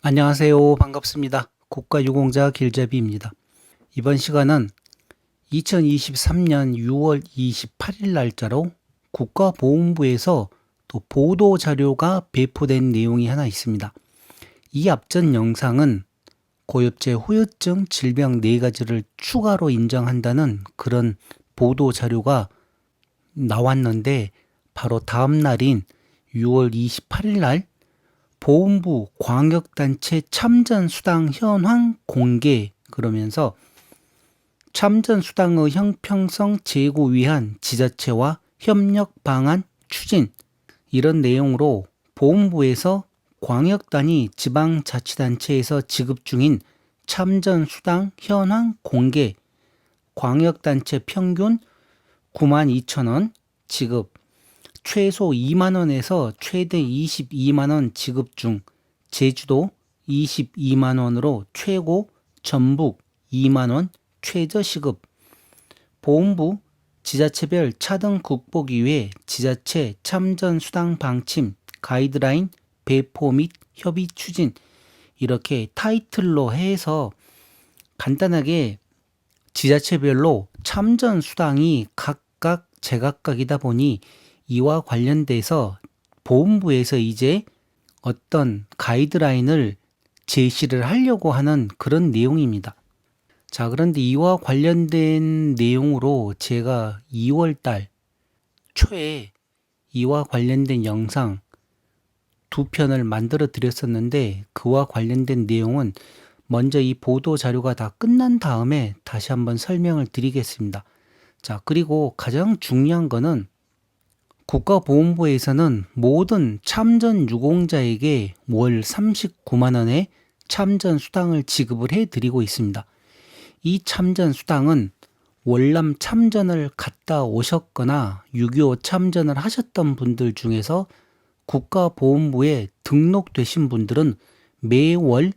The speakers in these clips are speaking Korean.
안녕하세요. 반갑습니다. 국가유공자 길잡이입니다. 이번 시간은 2023년 6월 28일 날짜로 국가보훈부에서 또 보도 자료가 배포된 내용이 하나 있습니다. 이 앞전 영상은 고엽제 후유증 질병 4가지를 추가로 인정한다는 그런 보도 자료가 나왔는데 바로 다음 날인 6월 28일 날 보훈부 광역단체 참전수당 현황 공개 그러면서 참전수당의 형평성 제고 위한 지자체와 협력 방안 추진 이런 내용으로 보훈부에서 광역단위 지방자치단체에서 지급 중인 참전수당 현황 공개 광역단체 평균 92,000원 지급 최소 2만원에서 최대 22만원 지급 중 제주도 22만원으로 최고 전북 2만원 최저 시급 보훈부 지자체별 차등 극복이 위해 지자체 참전수당 방침 가이드라인 배포 및 협의 추진 이렇게 타이틀로 해서 간단하게 지자체별로 참전수당이 각각 제각각이다 보니 이와 관련돼서 보훈부에서 이제 어떤 가이드라인을 제시를 하려고 하는 그런 내용입니다. 자, 그런데 이와 관련된 내용으로 제가 2월 달 초에 이와 관련된 영상 2편을 만들어 드렸었는데 그와 관련된 내용은 먼저 이 보도 자료가 다 끝난 다음에 다시 한번 설명을 드리겠습니다. 자, 그리고 가장 중요한 거는 국가보훈부에서는 모든 참전 유공자에게 월 39만 원의 참전 수당을 지급을 해드리고 있습니다. 이 참전 수당은 월남 참전을 갔다 오셨거나 6.25 참전을 하셨던 분들 중에서 국가보훈부에 등록되신 분들은 매월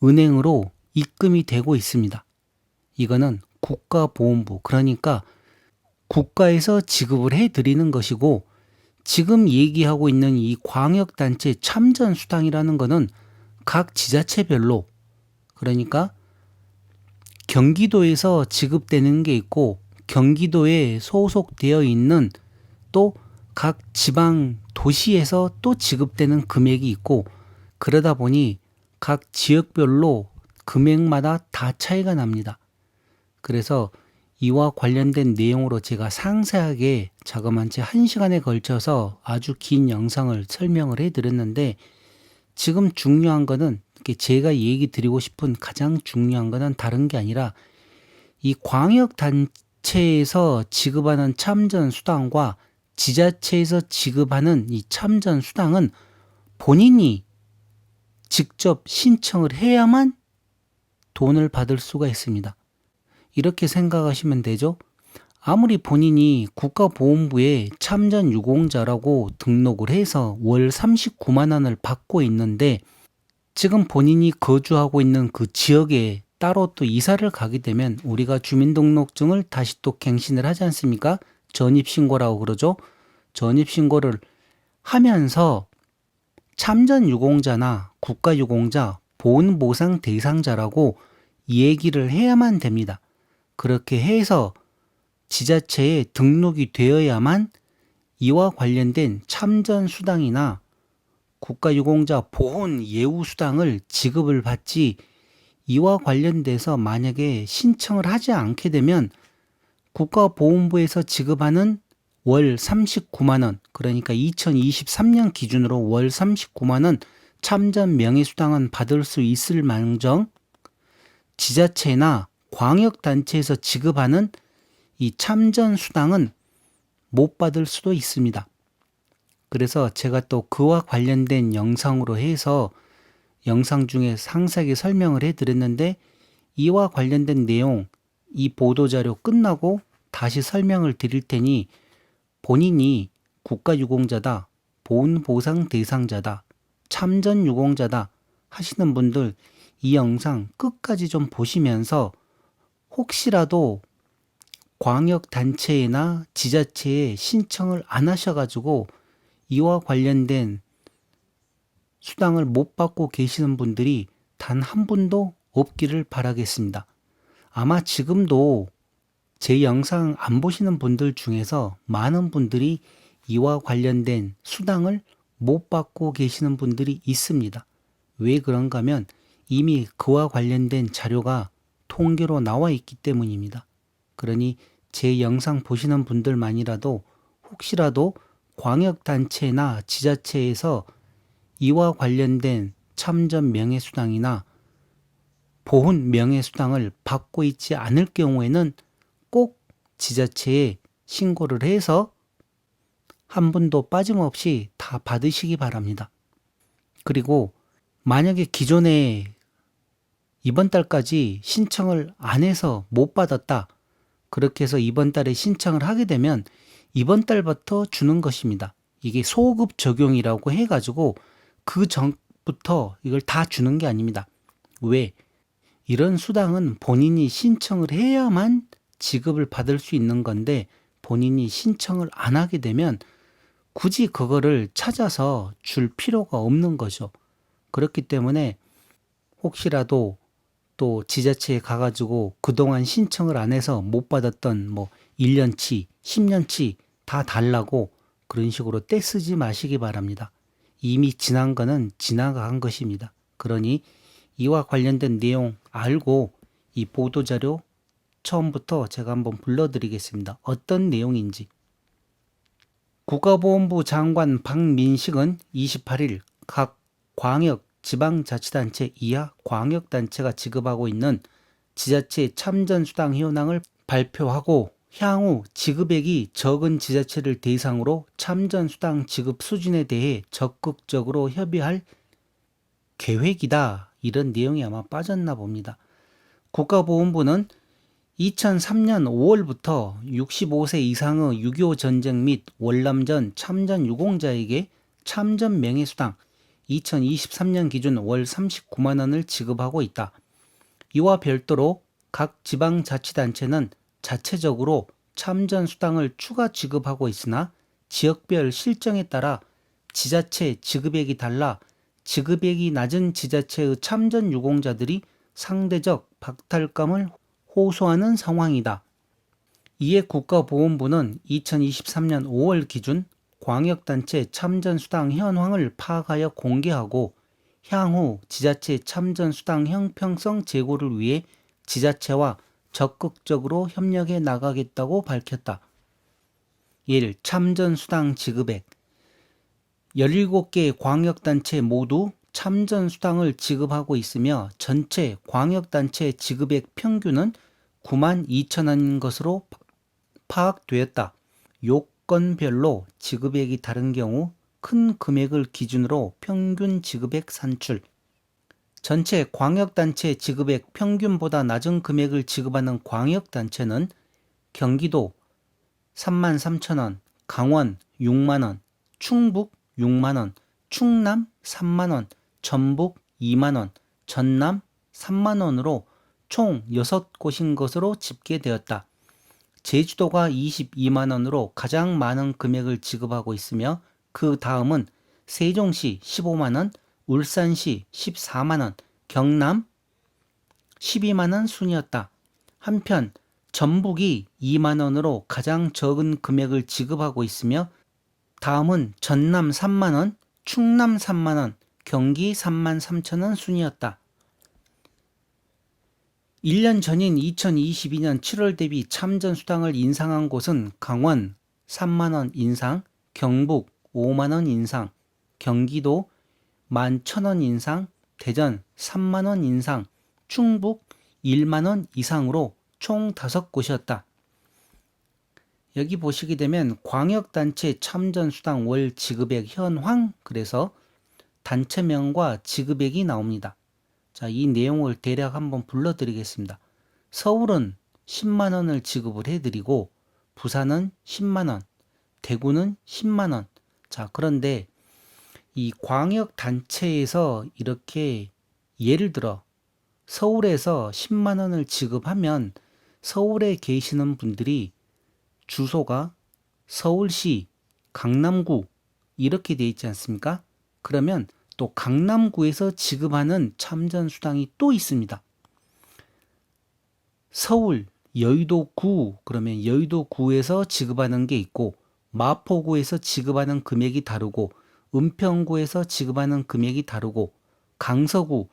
은행으로 입금이 되고 있습니다. 이거는 국가보훈부, 그러니까 국가에서 지급을 해드리는 것이고 지금 얘기하고 있는 이 광역단체 참전수당이라는 것은 각 지자체별로 그러니까 경기도에서 지급되는 게 있고 경기도에 소속되어 있는 또 각 지방 도시에서 또 지급되는 금액이 있고 그러다 보니 각 지역별로 금액마다 다 차이가 납니다. 그래서 이와 관련된 내용으로 제가 상세하게 자그만 채 1시간에 걸쳐서 아주 긴 영상을 설명을 해드렸는데 지금 중요한 거는 제가 얘기 드리고 싶은 가장 중요한 거는 다른 게 아니라 이 광역단체에서 지급하는 참전수당과 지자체에서 지급하는 이 참전수당은 본인이 직접 신청을 해야만 돈을 받을 수가 있습니다. 이렇게 생각하시면 되죠. 아무리 본인이 국가보훈부에 참전 유공자라고 등록을 해서 월 39만 원을 받고 있는데 지금 본인이 거주하고 있는 그 지역에 따로 또 이사를 가게 되면 우리가 주민등록증을 다시 또 갱신을 하지 않습니까? 전입신고라고 그러죠. 전입신고를 하면서 참전 유공자나 국가유공자, 보훈보상 대상자라고 얘기를 해야만 됩니다. 그렇게 해서 지자체에 등록이 되어야만 이와 관련된 참전수당이나 국가유공자 보훈 예우수당을 지급을 받지 이와 관련돼서 만약에 신청을 하지 않게 되면 국가보훈부에서 지급하는 월 39만 원 그러니까 2023년 기준으로 월 39만 원 참전 명예수당은 받을 수 있을 망정 지자체나 광역단체에서 지급하는 이 참전수당은 못 받을 수도 있습니다. 그래서 제가 또 그와 관련된 영상으로 해서 영상 중에 상세하게 설명을 해드렸는데 이와 관련된 내용, 이 보도자료 끝나고 다시 설명을 드릴 테니 본인이 국가유공자다, 보훈보상 대상자다, 참전유공자다 하시는 분들 이 영상 끝까지 좀 보시면서 혹시라도 광역단체나 지자체에 신청을 안 하셔가지고 이와 관련된 수당을 못 받고 계시는 분들이 단 한 분도 없기를 바라겠습니다. 아마 지금도 제 영상 안 보시는 분들 중에서 많은 분들이 이와 관련된 수당을 못 받고 계시는 분들이 있습니다. 왜 그런가 하면 이미 그와 관련된 자료가 통계로 나와 있기 때문입니다. 그러니 제 영상 보시는 분들만이라도 혹시라도 광역단체나 지자체에서 이와 관련된 참전 명예수당이나 보훈 명예수당을 받고 있지 않을 경우에는 꼭 지자체에 신고를 해서 한 분도 빠짐없이 다 받으시기 바랍니다. 그리고 만약에 기존에 이번 달까지 신청을 안 해서 못 받았다. 그렇게 해서 이번 달에 신청을 하게 되면 이번 달부터 주는 것입니다. 이게 소급 적용이라고 해가지고 그 전부터 이걸 다 주는 게 아닙니다. 왜? 이런 수당은 본인이 신청을 해야만 지급을 받을 수 있는 건데 본인이 신청을 안 하게 되면 굳이 그거를 찾아서 줄 필요가 없는 거죠. 그렇기 때문에 혹시라도 또 지자체에 가가지고 그동안 신청을 안 해서 못 받았던 뭐 1년치, 10년치 다 달라고 그런 식으로 떼쓰지 마시기 바랍니다. 이미 지난 거는 지나간 것입니다. 그러니 이와 관련된 내용 알고 이 보도자료 처음부터 제가 한번 불러드리겠습니다. 어떤 내용인지. 국가보훈부 장관 박민식은 28일 각 광역 지방자치단체 이하 광역단체가 지급하고 있는 지자체 참전수당 현황을 발표하고 향후 지급액이 적은 지자체를 대상으로 참전수당 지급 수준에 대해 적극적으로 협의할 계획이다. 이런 내용이 아마 빠졌나 봅니다. 국가보훈부는 2003년 5월부터 65세 이상의 6.25 전쟁 및 월남전 참전 유공자에게 참전 명예수당 2023년 기준 월 39만 원을 지급하고 있다. 이와 별도로 각 지방자치단체는 자체적으로 참전 수당을 추가 지급하고 있으나 지역별 실정에 따라 지자체 지급액이 달라 지급액이 낮은 지자체의 참전 유공자들이 상대적 박탈감을 호소하는 상황이다. 이에 국가보훈부는 2023년 5월 기준 광역단체 참전수당 현황을 파악하여 공개하고 향후 지자체 참전수당 형평성 제고를 위해 지자체와 적극적으로 협력해 나가겠다고 밝혔다. 1. 참전수당 지급액 17개 광역단체 모두 참전수당을 지급하고 있으며 전체 광역단체 지급액 평균은 9만 2천 원인 것으로 파악되었다. 요건별로 지급액이 다른 경우 큰 금액을 기준으로 평균 지급액 산출. 전체 광역단체 지급액 평균보다 낮은 금액을 지급하는 광역단체는 경기도 3만 3천 원, 강원 6만 원, 충북 6만 원, 충남 3만 원, 전북 2만 원, 전남 3만 원으로 총 6곳인 것으로 집계되었다. 제주도가 22만 원으로 가장 많은 금액을 지급하고 있으며 그 다음은 세종시 15만 원, 울산시 14만 원, 경남 12만 원 순이었다. 한편 전북이 2만 원으로 가장 적은 금액을 지급하고 있으며 다음은 전남 3만 원, 충남 3만 원, 경기 3만 3천 원 순이었다. 1년 전인 2022년 7월 대비 참전수당을 인상한 곳은 강원 3만 원 인상, 경북 5만 원 인상, 경기도 11,000원 인상, 대전 3만 원 인상, 충북 1만 원 이상으로 총 5곳이었다. 여기 보시게 되면 광역단체 참전수당 월 지급액 현황, 그래서 단체명과 지급액이 나옵니다. 자, 이 내용을 대략 한번 불러드리겠습니다. 서울은 10만 원을 지급을 해드리고 부산은 10만 원, 대구는 10만 원. 자, 그런데 이 광역단체에서 이렇게 예를 들어 서울에서 10만 원을 지급하면 서울에 계시는 분들이 주소가 서울시, 강남구 이렇게 돼 있지 않습니까? 그러면 또 강남구에서 지급하는 참전수당이 또 있습니다. 서울, 여의도구, 그러면 여의도구에서 지급하는 게 있고, 마포구에서 지급하는 금액이 다르고, 은평구에서 지급하는 금액이 다르고, 강서구,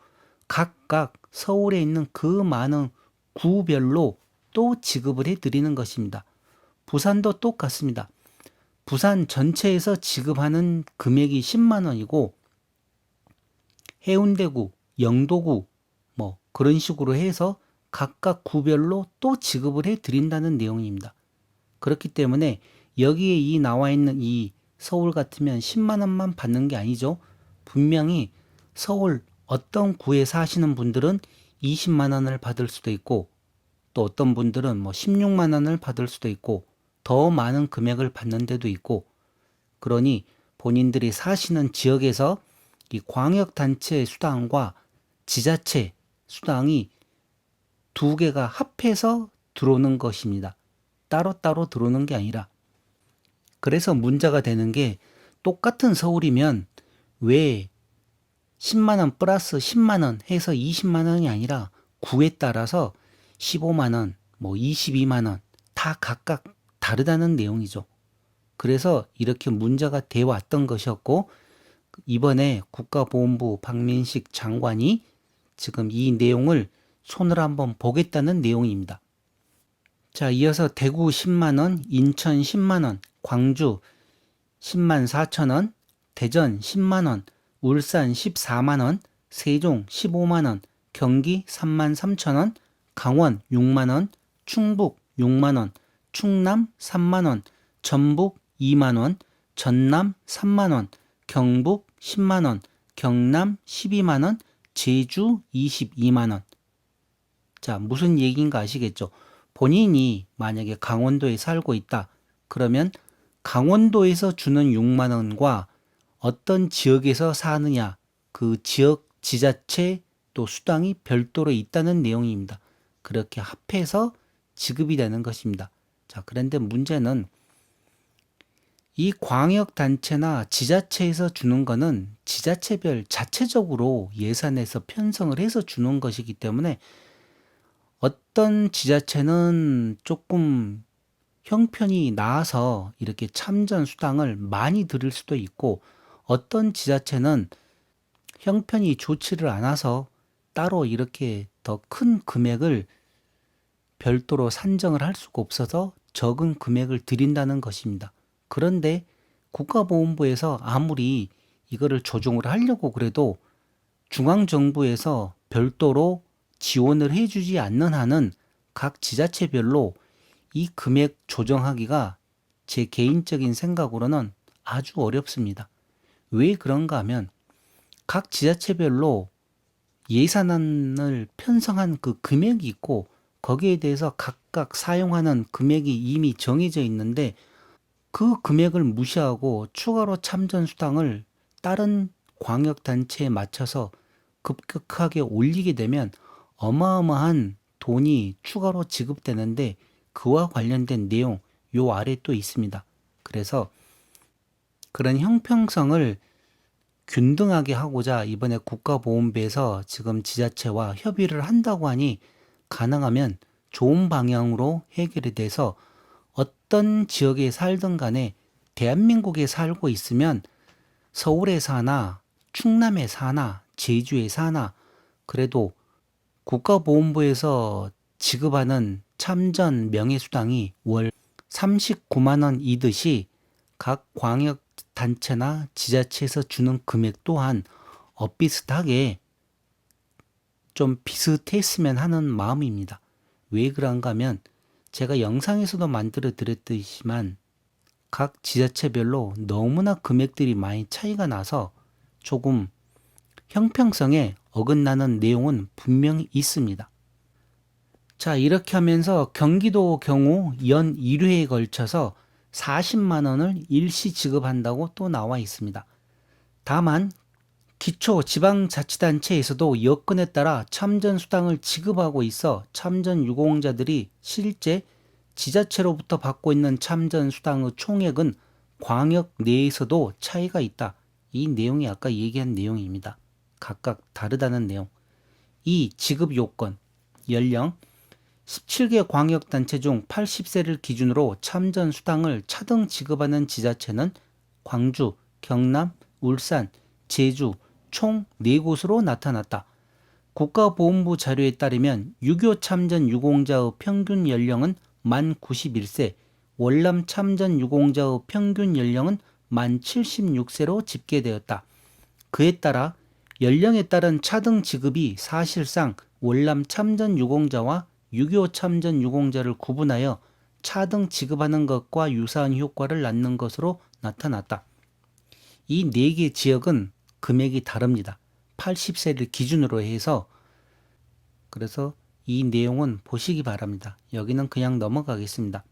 각각 서울에 있는 그 많은 구별로 또 지급을 해드리는 것입니다. 부산도 똑같습니다. 부산 전체에서 지급하는 금액이 10만 원이고, 해운대구, 영도구, 뭐 그런 식으로 해서 각각 구별로 또 지급을 해드린다는 내용입니다. 그렇기 때문에 여기에 이 나와 있는 이 서울 같으면 10만 원만 받는 게 아니죠. 분명히 서울 어떤 구에 사시는 분들은 20만 원을 받을 수도 있고, 또 어떤 분들은 뭐 16만 원을 받을 수도 있고, 더 많은 금액을 받는 데도 있고, 그러니 본인들이 사시는 지역에서 이 광역단체 수당과 지자체 수당이 두 개가 합해서 들어오는 것입니다. 따로따로 들어오는 게 아니라. 그래서 문제가 되는 게, 똑같은 서울이면 왜 10만 원 플러스 10만 원 해서 20만 원이 아니라 구에 따라서 15만 원, 뭐 22만 원 다 각각 다르다는 내용이죠. 그래서 이렇게 문제가 돼 왔던 것이었고, 이번에 국가보훈부 박민식 장관이 지금 이 내용을 손을 한번 보겠다는 내용입니다. 자, 이어서 대구 10만 원, 인천 10만 원, 광주 10만 4천 원, 대전 10만 원, 울산 14만 원, 세종 15만 원, 경기 3만 3천 원, 강원 6만 원, 충북 6만 원, 충남 3만 원, 전북 2만 원, 전남 3만 원, 경북 10만 원, 경남 12만 원, 제주 22만 원. 자, 무슨 얘기인가 아시겠죠? 본인이 만약에 강원도에 살고 있다. 그러면 강원도에서 주는 6만 원과 어떤 지역에서 사느냐, 그 지역 지자체 또 수당이 별도로 있다는 내용입니다. 그렇게 합해서 지급이 되는 것입니다. 자, 그런데 문제는 이 광역단체나 지자체에서 주는 거는 지자체별 자체적으로 예산에서 편성을 해서 주는 것이기 때문에 어떤 지자체는 조금 형편이 나아서 이렇게 참전 수당을 많이 드릴 수도 있고, 어떤 지자체는 형편이 좋지를 않아서 따로 이렇게 더 큰 금액을 별도로 산정을 할 수가 없어서 적은 금액을 드린다는 것입니다. 그런데 국가보훈부에서 아무리 이거를 조정을 하려고 그래도 중앙정부에서 별도로 지원을 해주지 않는 한은 각 지자체별로 이 금액 조정하기가 제 개인적인 생각으로는 아주 어렵습니다. 왜 그런가 하면 각 지자체별로 예산안을 편성한 그 금액이 있고, 거기에 대해서 각각 사용하는 금액이 이미 정해져 있는데, 그 금액을 무시하고 추가로 참전수당을 다른 광역단체에 맞춰서 급격하게 올리게 되면 어마어마한 돈이 추가로 지급되는데, 그와 관련된 내용 요 아래 또 있습니다. 그래서 그런 형평성을 균등하게 하고자 이번에 국가보훈부에서 지금 지자체와 협의를 한다고 하니, 가능하면 좋은 방향으로 해결이 돼서 어떤 지역에 살든 간에 대한민국에 살고 있으면 서울에 사나 충남에 사나 제주에 사나 그래도 국가보훈부에서 지급하는 참전 명예수당이 월 39만 원이듯이 각 광역단체나 지자체에서 주는 금액 또한 비슷하게 좀 비슷했으면 하는 마음입니다. 왜 그런가 하면 제가 영상에서도 만들어 드렸듯이만 각 지자체별로 너무나 금액들이 많이 차이가 나서 조금 형평성에 어긋나는 내용은 분명히 있습니다. 자, 이렇게 하면서 경기도 경우 연 1회에 걸쳐서 40만 원을 일시 지급한다고 또 나와 있습니다. 다만 기초지방자치단체에서도 여건에 따라 참전수당을 지급하고 있어 참전유공자들이 실제 지자체로부터 받고 있는 참전수당의 총액은 광역 내에서도 차이가 있다. 이 내용이 아까 얘기한 내용입니다. 각각 다르다는 내용. 2. 지급 요건. 연령 17개 광역단체 중 80세를 기준으로 참전 수당을 차등 지급하는 지자체는 광주, 경남, 울산, 제주 총 4곳으로 나타났다. 국가보훈부 자료에 따르면 6.25 참전 유공자의 평균 연령은 만 91세, 월남 참전 유공자의 평균 연령은 만 76세로 집계되었다. 그에 따라 연령에 따른 차등 지급이 사실상 월남 참전 유공자와 6.25 참전 유공자를 구분하여 차등 지급하는 것과 유사한 효과를 낳는 것으로 나타났다. 이 4개 지역은 금액이 다릅니다. 80세를 기준으로 해서. 그래서 이 내용은 보시기 바랍니다. 여기는 그냥 넘어가겠습니다.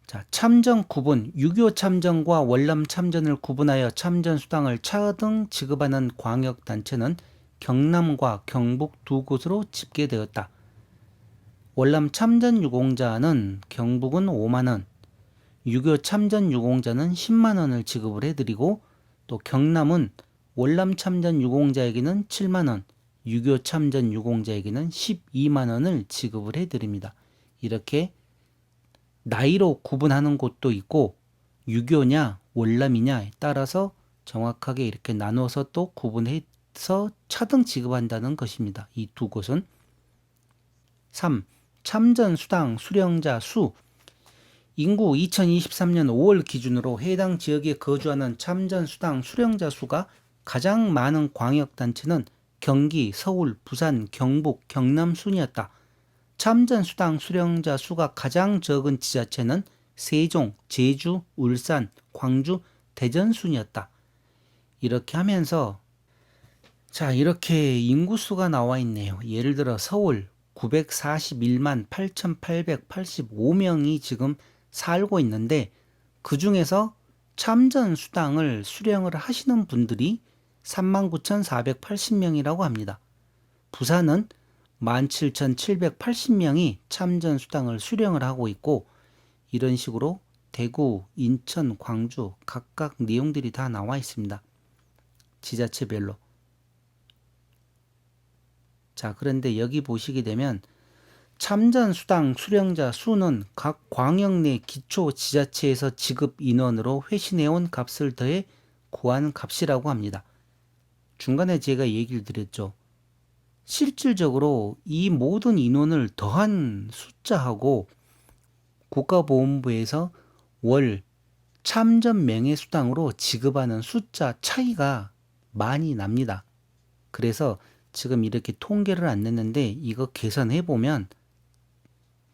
자, 참전 구분. 6.25 참전과 월남 참전을 구분하여 참전 수당을 차등 지급하는 광역단체는 경남과 경북 2곳으로 집계되었다. 월남 참전 유공자는 경북은 5만원, 6.25 참전 유공자는 10만원을 지급을 해드리고, 또 경남은 월남 참전 유공자에게는 7만원, 6.25 참전 유공자에게는 12만원을 지급을 해드립니다. 이렇게 나이로 구분하는 곳도 있고 6.25냐 월남이냐에 따라서 정확하게 이렇게 나눠서 또 구분해서 차등 지급한다는 것입니다. 이 두 곳은. 3. 참전 수당 수령자 수. 인구 2023년 5월 기준으로 해당 지역에 거주하는 참전 수당 수령자 수가 가장 많은 광역단체는 경기, 서울, 부산, 경북, 경남 순이었다. 참전 수당 수령자 수가 가장 적은 지자체는 세종, 제주, 울산, 광주, 대전 순이었다. 이렇게 하면서 자, 이렇게 인구수가 나와 있네요. 예를 들어 서울 941만 8,885명이 지금 살고 있는데 그 중에서 참전 수당을 수령을 하시는 분들이 39,480명이라고 합니다. 부산은 17,780명이 참전 수당을 수령을 하고 있고, 이런 식으로 대구, 인천, 광주 각각 내용들이 다 나와 있습니다. 지자체별로. 자, 그런데 여기 보시게 되면 참전 수당 수령자 수는 각 광역 내 기초 지자체에서 지급 인원으로 회신해온 값을 더해 구한 값이라고 합니다. 중간에 제가 얘기를 드렸죠. 실질적으로 이 모든 인원을 더한 숫자하고 국가보훈부에서 월 참전 명예수당으로 지급하는 숫자 차이가 많이 납니다. 그래서 지금 이렇게 통계를 안 냈는데 이거 계산해보면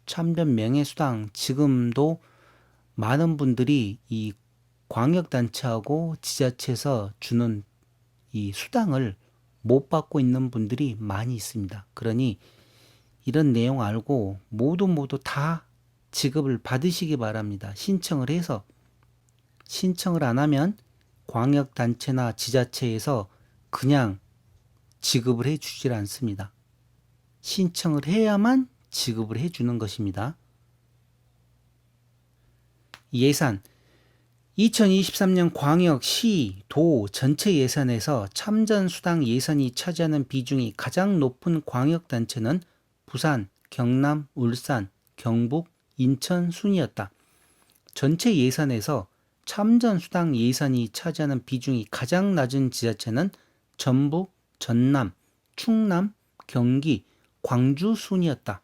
참전 명예수당 지금도 많은 분들이 이 광역단체하고 지자체에서 주는 이 수당을 못 받고 있는 분들이 많이 있습니다. 그러니 이런 내용 알고 모두 다 지급을 받으시기 바랍니다. 신청을 해서. 신청을 안 하면 광역단체나 지자체에서 그냥 지급을 해 주질 않습니다. 신청을 해야만 지급을 해 주는 것입니다. 예산. 2023년 광역, 시, 도 전체 예산에서 참전 수당 예산이 차지하는 비중이 가장 높은 광역단체는 부산, 경남, 울산, 경북, 인천 순이었다. 전체 예산에서 참전 수당 예산이 차지하는 비중이 가장 낮은 지자체는 전북, 전남, 충남, 경기, 광주 순이었다.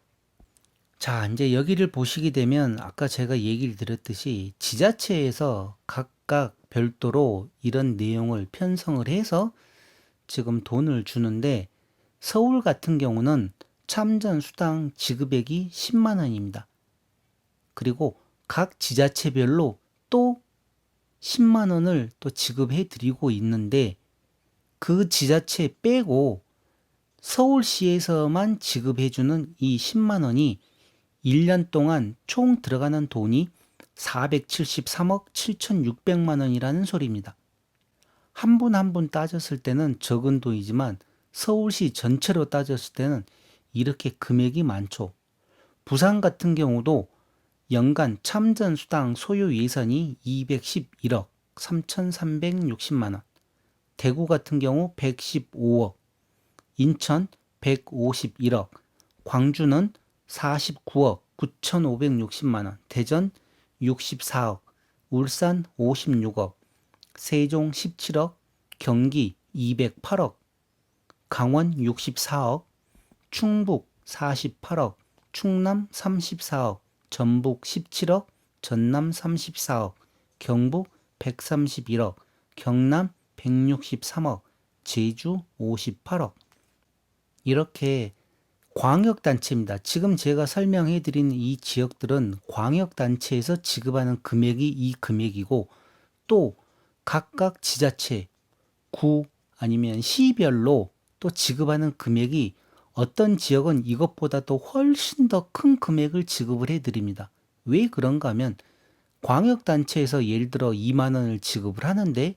자, 이제 여기를 보시게 되면 아까 제가 얘기를 드렸듯이 지자체에서 각각 별도로 이런 내용을 편성을 해서 지금 돈을 주는데, 서울 같은 경우는 참전 수당 지급액이 10만 원입니다. 그리고 각 지자체별로 또 10만 원을 또 지급해 드리고 있는데, 그 지자체 빼고 서울시에서만 지급해 주는 이 10만 원이 1년 동안 총 들어가는 돈이 473억 7,600만 원이라는 소리입니다. 한 분 한 분 따졌을 때는 적은 돈이지만 서울시 전체로 따졌을 때는 이렇게 금액이 많죠. 부산 같은 경우도 연간 참전 수당 소요 예산이 211억, 3,360만 원, 대구 같은 경우 115억, 인천 151억, 광주는 49억 9,560만 원, 대전 64억, 울산 56억, 세종 17억, 경기 208억, 강원 64억, 충북 48억, 충남 34억, 전북 17억, 전남 34억, 경북 131억, 경남 163억, 제주 58억. 이렇게 광역단체입니다. 지금 제가 설명해드린 이 지역들은 광역단체에서 지급하는 금액이 이 금액이고, 또 각각 지자체, 구 아니면 시별로 또 지급하는 금액이 어떤 지역은 이것보다도 훨씬 더 큰 금액을 지급을 해드립니다. 왜 그런가 하면 광역단체에서 예를 들어 2만 원을 지급을 하는데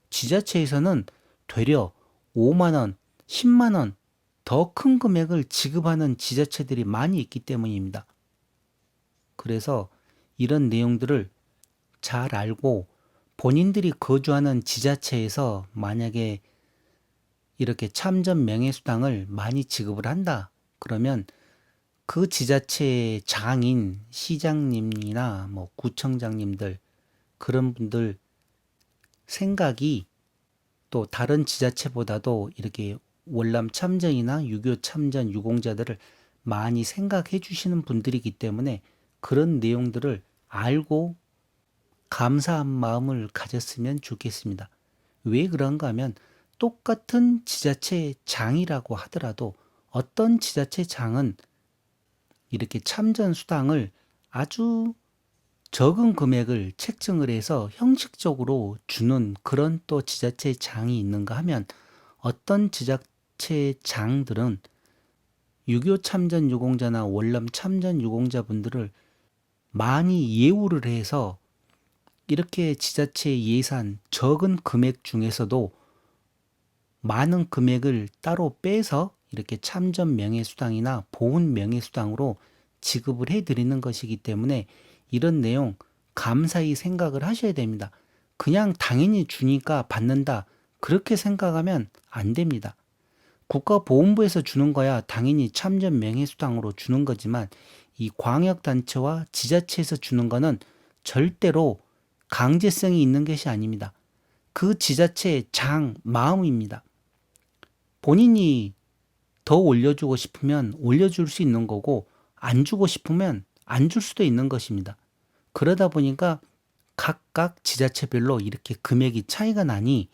지자체에서는 되려 5만 원, 10만 원 더 큰 금액을 지급하는 지자체들이 많이 있기 때문입니다. 그래서 이런 내용들을 잘 알고 본인들이 거주하는 지자체에서 만약에 이렇게 참전 명예수당을 많이 지급을 한다. 그러면 그 지자체의 장인, 시장님이나 뭐 구청장님들 그런 분들 생각이 또 다른 지자체보다도 이렇게 월남 참전이나 유교 참전 유공자들을 많이 생각해 주시는 분들이기 때문에 그런 내용들을 알고 감사한 마음을 가졌으면 좋겠습니다. 왜 그런가 하면 똑같은 지자체 장이라고 하더라도 어떤 지자체 장은 이렇게 참전 수당을 아주 적은 금액을 책정을 해서 형식적으로 주는 그런 또 지자체 장이 있는가 하면 어떤 지자체 장들은 유교 참전 유공자나 월남 참전 유공자분들을 많이 예우를 해서 이렇게 지자체 예산 적은 금액 중에서도 많은 금액을 따로 빼서 이렇게 참전 명예수당이나 보훈 명예수당으로 지급을 해드리는 것이기 때문에 이런 내용 감사히 생각을 하셔야 됩니다. 그냥 당연히 주니까 받는다 그렇게 생각하면 안 됩니다. 국가보훈부에서 주는 거야 당연히 참전 명예수당으로 주는 거지만 이 광역단체와 지자체에서 주는 거는 절대로 강제성이 있는 것이 아닙니다. 그 지자체의 장 마음입니다. 본인이 더 올려주고 싶으면 올려줄 수 있는 거고 안 주고 싶으면 안 줄 수도 있는 것입니다. 그러다 보니까 각각 지자체별로 이렇게 금액이 차이가 나니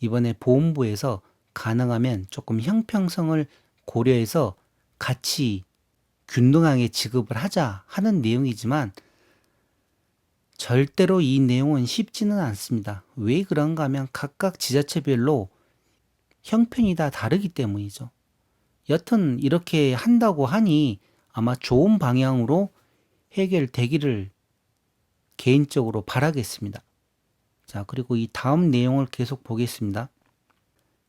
이번에 보훈부에서 가능하면 조금 형평성을 고려해서 같이 균등하게 지급을 하자 하는 내용이지만 절대로 이 내용은 쉽지는 않습니다. 왜 그런가 하면 각각 지자체별로 형편이 다 다르기 때문이죠. 여튼 이렇게 한다고 하니 아마 좋은 방향으로 해결되기를 개인적으로 바라겠습니다. 자, 그리고 이 다음 내용을 계속 보겠습니다.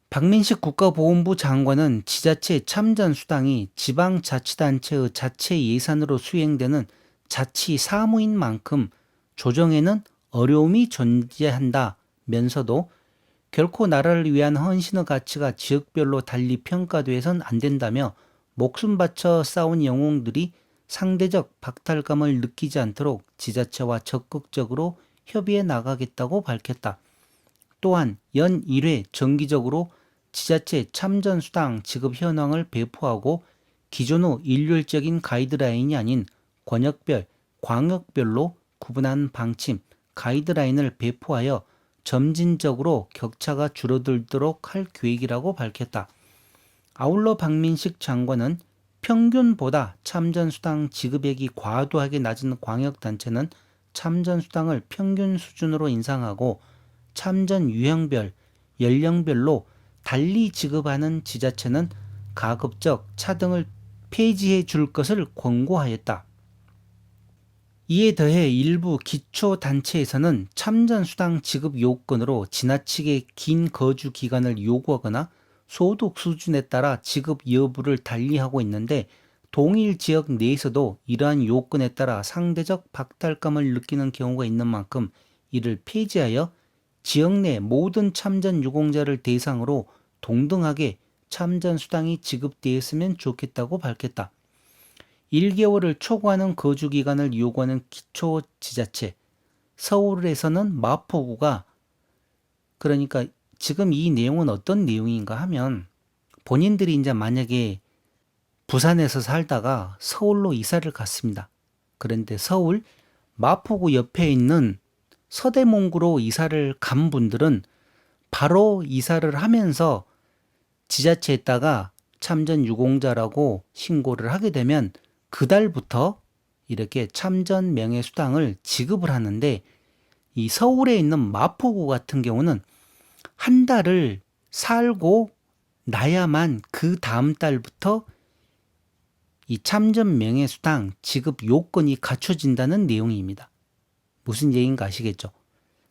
박민식 국가보훈부 장관은 지자체 참전 수당이 지방자치단체의 자체 예산으로 수행되는 자치 사무인 만큼 조정에는 어려움이 존재한다면서도 결코 나라를 위한 헌신의 가치가 지역별로 달리 평가돼선 안 된다며 목숨 바쳐 싸운 영웅들이 상대적 박탈감을 느끼지 않도록 지자체와 적극적으로 협의해 나가겠다고 밝혔다. 또한 연 1회 정기적으로 지자체 참전수당 지급 현황을 배포하고 기존의 일률적인 가이드라인이 아닌 권역별, 광역별로 구분한 방침, 가이드라인을 배포하여 점진적으로 격차가 줄어들도록 할 계획이라고 밝혔다. 아울러 박민식 장관은 평균보다 참전수당 지급액이 과도하게 낮은 광역단체는 참전수당을 평균 수준으로 인상하고 참전 유형별, 연령별로 달리 지급하는 지자체는 가급적 차등을 폐지해 줄 것을 권고하였다. 이에 더해 일부 기초단체에서는 참전수당 지급 요건으로 지나치게 긴 거주 기간을 요구하거나 소득 수준에 따라 지급 여부를 달리하고 있는데 동일 지역 내에서도 이러한 요건에 따라 상대적 박탈감을 느끼는 경우가 있는 만큼 이를 폐지하여 지역 내 모든 참전 유공자를 대상으로 동등하게 참전 수당이 지급되었으면 좋겠다고 밝혔다. 1개월을 초과하는 거주 기간을 요구하는 기초지자체, 서울에서는 마포구가, 그러니까 지금 이 내용은 어떤 내용인가 하면 본인들이 이제 만약에 부산에서 살다가 서울로 이사를 갔습니다. 그런데 서울 마포구 옆에 있는 서대문구로 이사를 간 분들은 바로 이사를 하면서 지자체에다가 참전 유공자라고 신고를 하게 되면 그달부터 이렇게 참전 명예수당을 지급을 하는데, 이 서울에 있는 마포구 같은 경우는 한 달을 살고 나야만 그 다음 달부터 이 참전 명예수당 지급 요건이 갖춰진다는 내용입니다. 무슨 얘기인가 아시겠죠?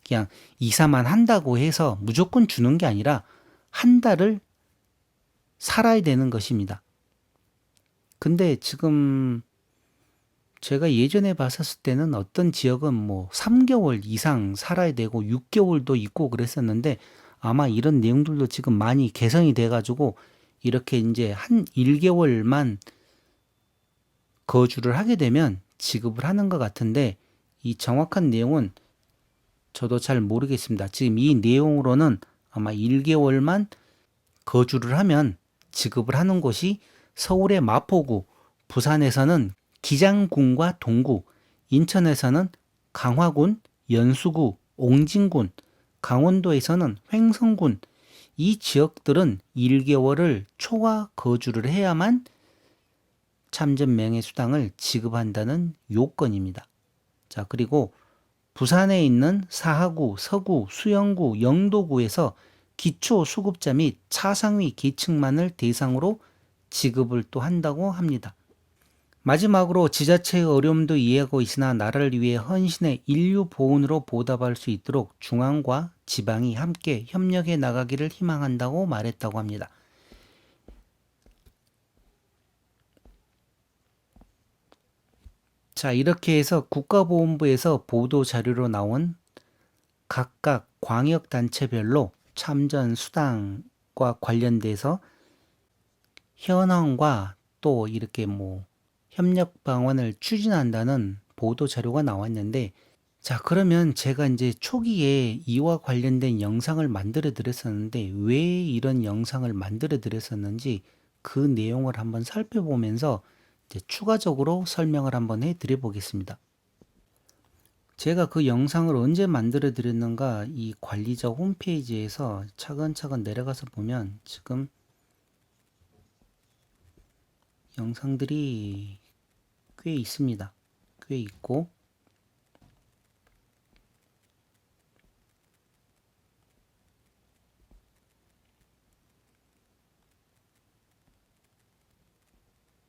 그냥 이사만 한다고 해서 무조건 주는 게 아니라 한 달을 살아야 되는 것입니다. 근데 지금 제가 예전에 봤었을 때는 어떤 지역은 뭐 3개월 이상 살아야 되고 6개월도 있고 그랬었는데, 아마 이런 내용들도 지금 많이 개선이 돼가지고 이렇게 이제 한 1개월만 거주를 하게 되면 지급을 하는 것 같은데, 이 정확한 내용은 저도 잘 모르겠습니다. 지금 이 내용으로는 아마 1개월만 거주를 하면 지급을 하는 곳이 서울의 마포구, 부산에서는 기장군과 동구, 인천에서는 강화군, 연수구, 옹진군, 강원도에서는 횡성군, 이 지역들은 1개월을 초과 거주를 해야만 참전 명예수당을 지급한다는 요건입니다. 자, 그리고 부산에 있는 사하구, 서구, 수영구, 영도구에서 기초수급자 및 차상위 계층만을 대상으로 지급을 또 한다고 합니다. 마지막으로 지자체의 어려움도 이해하고 있으나 나라를 위해 헌신의 인류 보훈으로 보답할 수 있도록 중앙과 지방이 함께 협력해 나가기를 희망한다고 말했다고 합니다. 자, 이렇게 해서 국가보훈부에서 보도 자료로 나온 각각 광역단체별로 참전 수당과 관련돼서 현황과 또 이렇게 뭐 협력 방안을 추진한다는 보도 자료가 나왔는데, 자, 그러면 제가 이제 초기에 이와 관련된 영상을 만들어 드렸었는데 왜 이런 영상을 만들어 드렸었는지 그 내용을 한번 살펴보면서 이제 추가적으로 설명을 한번 해 드려 보겠습니다. 제가 그 영상을 언제 만들어 드렸는가, 이 관리자 홈페이지에서 차근차근 내려가서 보면 지금 영상들이 꽤 있습니다. 꽤 있고,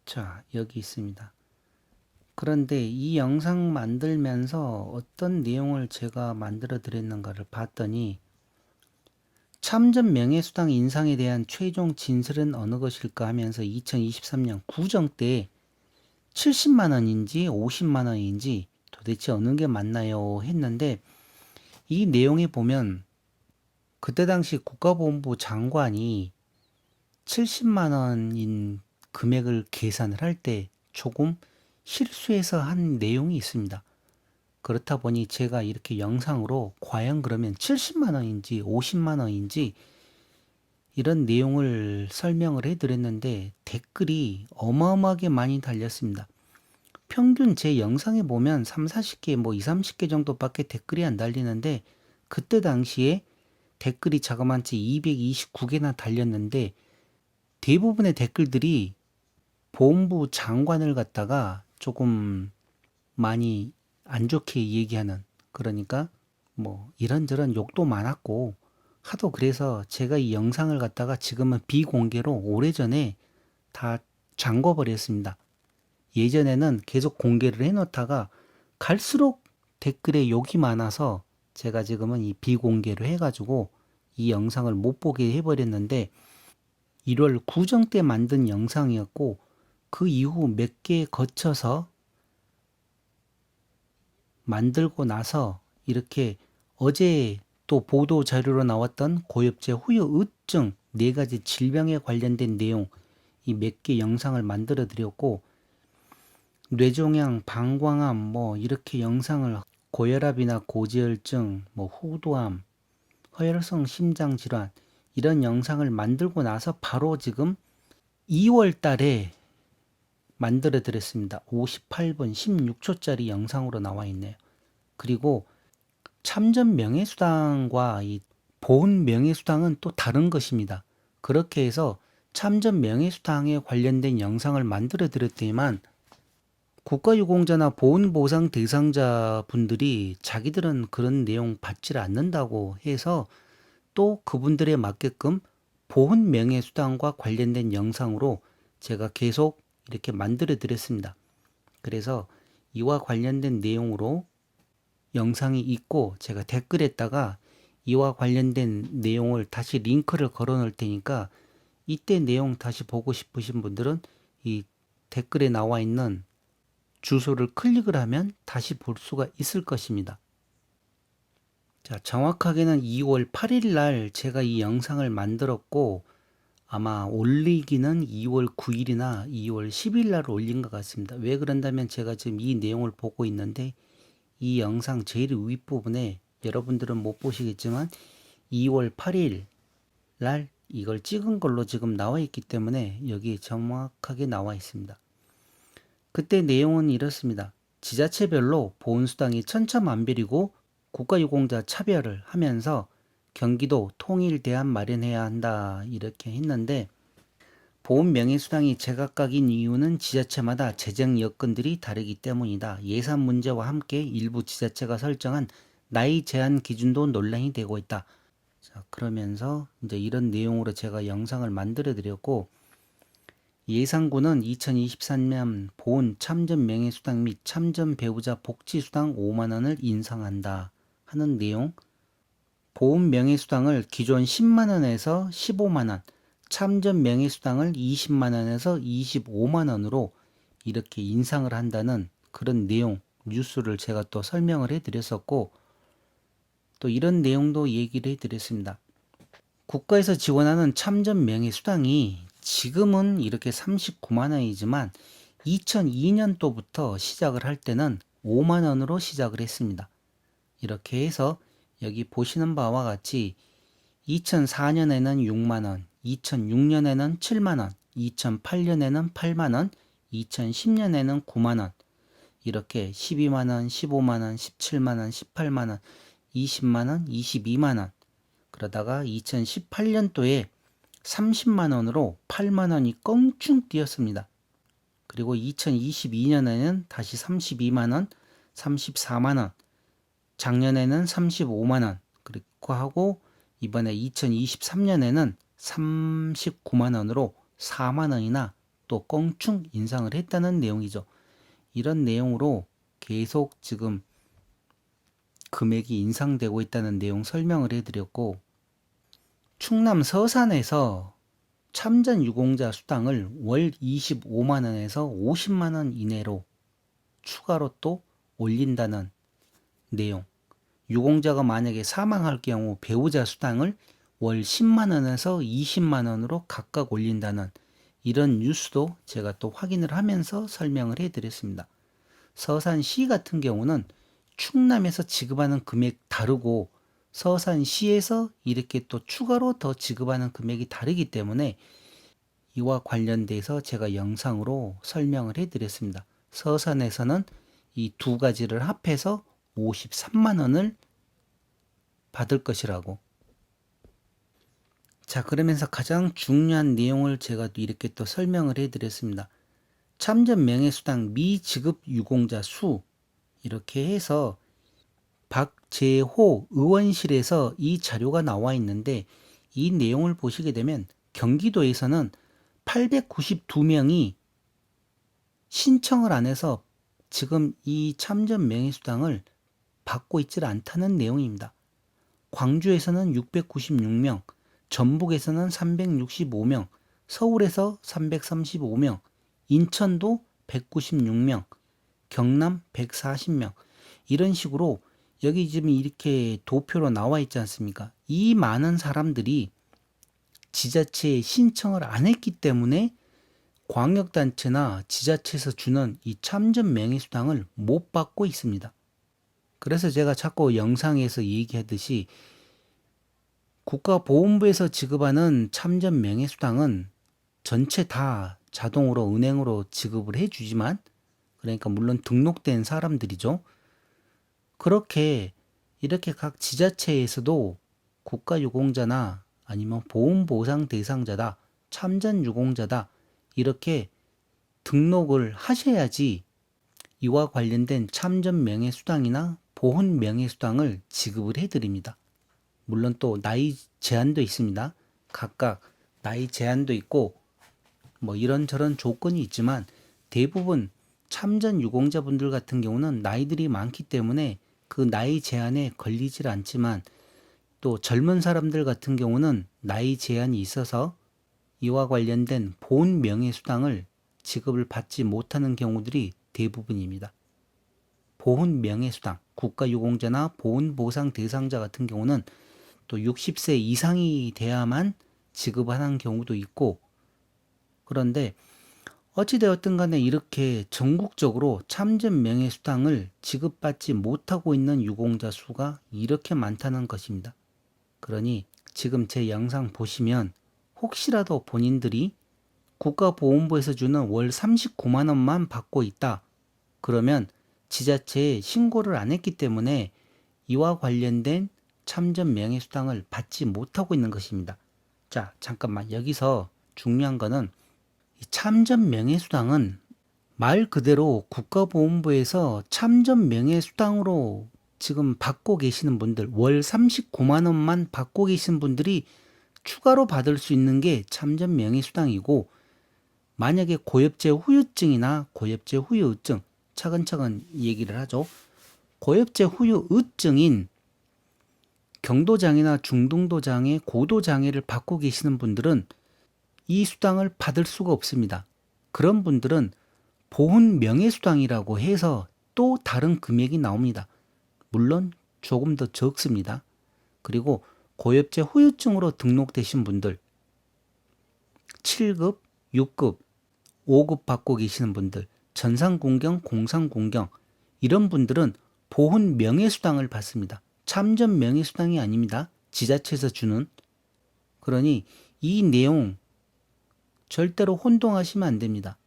자, 여기 있습니다. 그런데 이 영상 만들면서 어떤 내용을 제가 만들어 드렸는가를 봤더니, 참전 명예수당 인상에 대한 최종 진술은 어느 것일까 하면서 2023년 구정 때 70만 원인지 50만 원인지 도대체 어느 게 맞나요 했는데, 이 내용에 보면 그때 당시 국가보훈부 장관이 70만 원인 금액을 계산을 할 때 조금 실수해서 한 내용이 있습니다. 그렇다 보니 제가 이렇게 영상으로 과연 그러면 70만 원인지 50만 원인지 이런 내용을 설명을 해드렸는데 댓글이 어마어마하게 많이 달렸습니다. 평균 제 영상에 보면 3, 40개, 뭐 2, 30개 정도밖에 댓글이 안 달리는데, 그때 당시에 댓글이 자그마치 229개나 달렸는데 대부분의 댓글들이 보훈부 장관을 갖다가 조금 많이 안 좋게 얘기하는, 그러니까 뭐 이런저런 욕도 많았고 하도, 그래서 제가 이 영상을 갖다가 지금은 비공개로 오래전에 다 잠궈버렸습니다. 예전에는 계속 공개를 해놓다가 갈수록 댓글에 욕이 많아서 제가 지금은 이 비공개로 해가지고 이 영상을 못 보게 해버렸는데, 1월 구정 때 만든 영상이었고 그 이후 몇 개 거쳐서 만들고 나서 이렇게 어제 또 보도 자료로 나왔던 고엽제 후유증 4가지 질병에 관련된 내용 이 몇 개 영상을 만들어 드렸고, 뇌종양, 방광암 뭐 이렇게 영상을 고혈압이나 고지혈증, 뭐 후두암, 허혈성 심장 질환 이런 영상을 만들고 나서 바로 지금 2월 달에 만들어 드렸습니다. 58분 16초짜리 영상으로 나와 있네요. 그리고 참전 명예수당과 이 보훈 명예수당은 또 다른 것입니다. 그렇게 해서 참전 명예수당에 관련된 영상을 만들어 드렸더니만 국가유공자나 보훈보상 대상자 분들이 자기들은 그런 내용 받지 않는다고 해서 또 그분들에 맞게끔 보훈 명예수당과 관련된 영상으로 제가 계속 이렇게 만들어 드렸습니다. 그래서 이와 관련된 내용으로 영상이 있고 제가 댓글에다가 이와 관련된 내용을 다시 링크를 걸어 놓을 테니까 이때 내용 다시 보고 싶으신 분들은 이 댓글에 나와 있는 주소를 클릭을 하면 다시 볼 수가 있을 것입니다. 자, 정확하게는 2월 8일 날 제가 이 영상을 만들었고 아마 올리기는 2월 9일이나 2월 10일 날 올린 것 같습니다. 왜 그런다면 제가 지금 이 내용을 보고 있는데 이 영상 제일 윗부분에 여러분들은 못 보시겠지만 2월 8일 날 이걸 찍은 걸로 지금 나와 있기 때문에 여기 정확하게 나와 있습니다. 그때 내용은 이렇습니다. 지자체별로 보훈수당이 천차만별이고 국가유공자 차별을 하면서 경기도 통일 대안 마련해야 한다 이렇게 했는데, 보훈 명예수당이 제각각인 이유는 지자체마다 재정 여건들이 다르기 때문이다. 예산 문제와 함께 일부 지자체가 설정한 나이 제한 기준도 논란이 되고 있다. 자, 그러면서 이제 이런 내용으로 제가 영상을 만들어 드렸고, 예산군은 2023년 보훈 참전 명예수당 및 참전 배우자 복지수당 5만 원을 인상한다 하는 내용, 보훈 명예수당을 기존 10만 원에서 15만 원, 참전 명예수당을 20만 원에서 25만 원으로 이렇게 인상을 한다는 그런 내용, 뉴스를 제가 또 설명을 해드렸었고, 또 이런 내용도 얘기를 해드렸습니다. 국가에서 지원하는 참전 명예수당이 지금은 이렇게 39만 원이지만 2002년도부터 시작을 할 때는 5만 원으로 시작을 했습니다. 이렇게 해서 여기 보시는 바와 같이 2004년에는 6만 원, 2006년에는 7만 원, 2008년에는 8만 원, 2010년에는 9만 원, 이렇게 12만 원, 15만 원, 17만 원, 18만 원, 20만 원, 22만 원, 그러다가 2018년도에 30만 원으로 8만 원이 껑충 뛰었습니다. 그리고 2022년에는 다시 32만 원, 34만 원, 작년에는 35만 원, 그리고 하고 이번에 2023년에는 39만 원으로 4만 원이나 또 껑충 인상을 했다는 내용이죠. 이런 내용으로 계속 지금 금액이 인상되고 있다는 내용 설명을 해드렸고, 충남 서산에서 참전 유공자 수당을 월 25만 원에서 50만 원 이내로 추가로 또 올린다는 내용, 유공자가 만약에 사망할 경우 배우자 수당을 월 10만 원에서 20만 원으로 각각 올린다는 이런 뉴스도 제가 또 확인을 하면서 설명을 해드렸습니다. 서산시 같은 경우는 충남에서 지급하는 금액 다르고 서산시에서 이렇게 또 추가로 더 지급하는 금액이 다르기 때문에 이와 관련돼서 제가 영상으로 설명을 해드렸습니다. 서산에서는 이 두 가지를 합해서 53만 원을 받을 것이라고. 자, 그러면서 가장 중요한 내용을 제가 또 이렇게 또 설명을 해드렸습니다. 참전 명예수당 미지급 유공자 수, 이렇게 해서 박재호 의원실에서 이 자료가 나와 있는데, 이 내용을 보시게 되면 경기도에서는 892명이 신청을 안 해서 지금 이 참전 명예수당을 받고 있질 않다는 내용입니다. 광주에서는 696명, 전북에서는 365명, 서울에서 335명, 인천도 196명, 경남 140명, 이런 식으로 여기 지금 이렇게 도표로 나와 있지 않습니까? 이 많은 사람들이 지자체에 신청을 안 했기 때문에 광역단체나 지자체에서 주는 이 참전 명예수당을 못 받고 있습니다. 그래서 제가 자꾸 영상에서 얘기하듯이 국가보훈부에서 지급하는 참전 명예수당은 전체 다 자동으로 은행으로 지급을 해주지만, 그러니까 물론 등록된 사람들이죠. 그렇게 이렇게 각 지자체에서도 국가유공자나 아니면 보훈보상 대상자다, 참전유공자다 이렇게 등록을 하셔야지 이와 관련된 참전명예수당이나 보훈명예수당을 지급을 해드립니다. 물론 또 나이 제한도 있습니다. 각각 나이 제한도 있고 뭐 이런저런 조건이 있지만 대부분 참전 유공자분들 같은 경우는 나이들이 많기 때문에 그 나이 제한에 걸리질 않지만, 또 젊은 사람들 같은 경우는 나이 제한이 있어서 이와 관련된 보훈 명예수당을 지급을 받지 못하는 경우들이 대부분입니다. 보훈 명예수당, 국가유공자나 보훈보상 대상자 같은 경우는 또 60세 이상이 돼야만 지급하는 경우도 있고, 그런데 어찌되었든 간에 이렇게 전국적으로 참전 명예수당을 지급받지 못하고 있는 유공자 수가 이렇게 많다는 것입니다. 그러니 지금 제 영상 보시면 혹시라도 본인들이 국가보훈부에서 주는 월 39만 원만 받고 있다, 그러면 지자체에 신고를 안 했기 때문에 이와 관련된 참전 명예수당을 받지 못하고 있는 것입니다. 자, 잠깐만, 여기서 중요한 거는 이 참전 명예수당은 말 그대로 국가보훈부에서 참전 명예수당으로 지금 받고 계시는 분들, 월 39만 원만 받고 계신 분들이 추가로 받을 수 있는 게 참전 명예수당이고, 만약에 고엽제 후유증이나 고엽제 후유증, 차근차근 얘기를 하죠. 고엽제 후유증인 경도장애나 중등도장애, 고도장애를 받고 계시는 분들은 이 수당을 받을 수가 없습니다. 그런 분들은 보훈 명예수당이라고 해서 또 다른 금액이 나옵니다. 물론 조금 더 적습니다. 그리고 고엽제 후유증으로 등록되신 분들, 7급, 6급, 5급 받고 계시는 분들, 전상공경, 공상공경 이런 분들은 보훈 명예수당을 받습니다. 참전 명예수당이 아닙니다. 지자체에서 주는. 그러니 이 내용 절대로 혼동하시면 안 됩니다.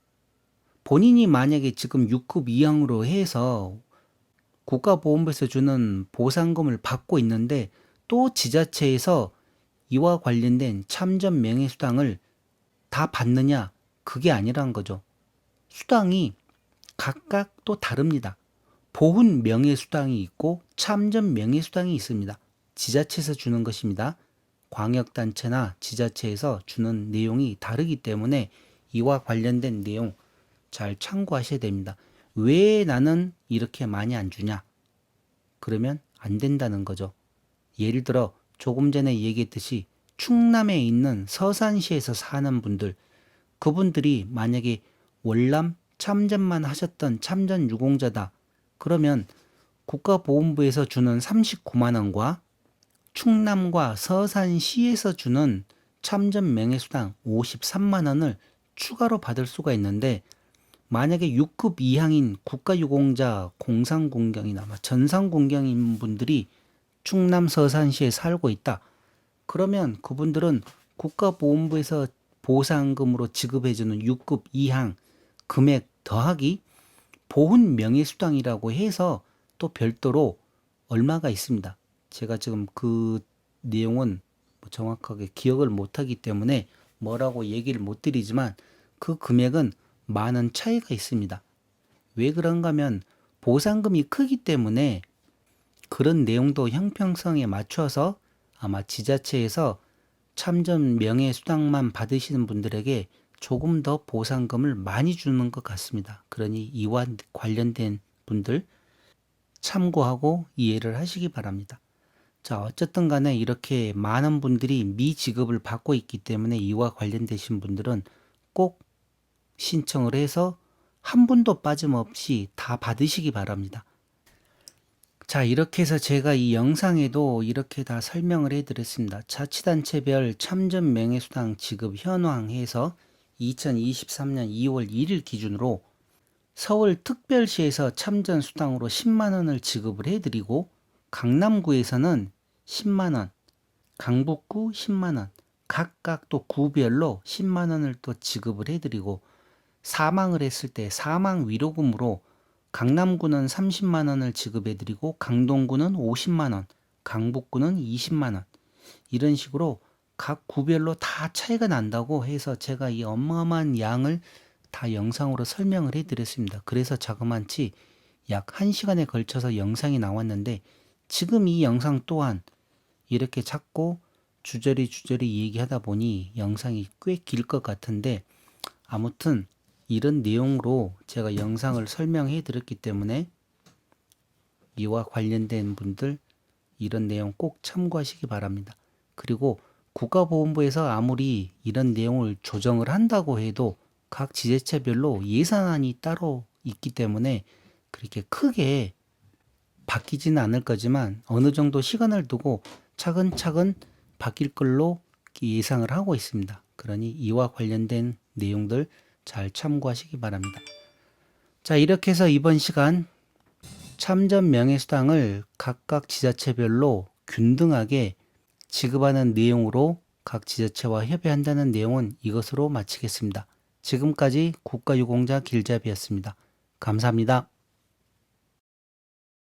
본인이 만약에 지금 6급 이항으로 해서 국가보훈부에서 주는 보상금을 받고 있는데 또 지자체에서 이와 관련된 참전 명예수당을 다 받느냐? 그게 아니란 거죠. 수당이 각각 또 다릅니다. 보훈 명예수당이 있고 참전 명예수당이 있습니다. 지자체에서 주는 것입니다. 광역단체나 지자체에서 주는 내용이 다르기 때문에 이와 관련된 내용 잘 참고하셔야 됩니다. 왜 나는 이렇게 많이 안 주냐? 그러면 안 된다는 거죠. 예를 들어 조금 전에 얘기했듯이 충남에 있는 서산시에서 사는 분들, 그분들이 만약에 월남 참전만 하셨던 참전 유공자다, 그러면 국가보훈부에서 주는 39만 원과 충남과 서산시에서 주는 참전 명예수당 53만 원을 추가로 받을 수가 있는데, 만약에 6급 이항인 국가유공자, 공상공경이나 전상공경인 분들이 충남 서산시에 살고 있다, 그러면 그분들은 국가보훈부에서 보상금으로 지급해주는 6급 이항 금액 더하기 보훈 명예수당이라고 해서 또 별도로 얼마가 있습니다. 제가 지금 그 내용은 정확하게 기억을 못하기 때문에 뭐라고 얘기를 못 드리지만 그 금액은 많은 차이가 있습니다. 왜 그런가 하면 보상금이 크기 때문에 그런 내용도 형평성에 맞춰서 아마 지자체에서 참전 명예수당만 받으시는 분들에게 조금 더 보상금을 많이 주는 것 같습니다. 그러니 이와 관련된 분들 참고하고 이해를 하시기 바랍니다. 자, 어쨌든 간에 이렇게 많은 분들이 미지급을 받고 있기 때문에 이와 관련되신 분들은 꼭 신청을 해서 한 분도 빠짐없이 다 받으시기 바랍니다. 자, 이렇게 해서 제가 이 영상에도 이렇게 다 설명을 해드렸습니다. 자치단체별 참전 명예수당 지급 현황 해서 2023년 2월 1일 기준으로 서울특별시에서 참전수당으로 10만 원을 지급을 해드리고 강남구에서는 10만 원, 강북구 10만 원, 각각 또 구별로 10만 원을 또 지급을 해드리고 사망을 했을 때 사망 위로금으로 강남구는 30만 원을 지급해드리고 강동구는 50만 원, 강북구는 20만 원 이런 식으로 각 구별로 다 차이가 난다고 해서 제가 이 어마어마한 양을 다 영상으로 설명을 해드렸습니다. 그래서 자그만치 약 1시간에 걸쳐서 영상이 나왔는데 지금 이 영상 또한 이렇게 자꾸 주저리 얘기하다 보니 영상이 꽤 길 것 같은데 아무튼 이런 내용으로 제가 영상을 설명해 드렸기 때문에 이와 관련된 분들 이런 내용 꼭 참고하시기 바랍니다. 그리고 국가보훈부에서 아무리 이런 내용을 조정을 한다고 해도 각 지자체별로 예산안이 따로 있기 때문에 그렇게 크게 바뀌지는 않을 거지만 어느 정도 시간을 두고 차근차근 바뀔 걸로 예상을 하고 있습니다. 그러니 이와 관련된 내용들 잘 참고하시기 바랍니다. 자, 이렇게 해서 이번 시간 참전 명예수당을 각각 지자체별로 균등하게 지급하는 내용으로 각 지자체와 협의한다는 내용은 이것으로 마치겠습니다. 지금까지 국가유공자 길잡이였습니다. 감사합니다.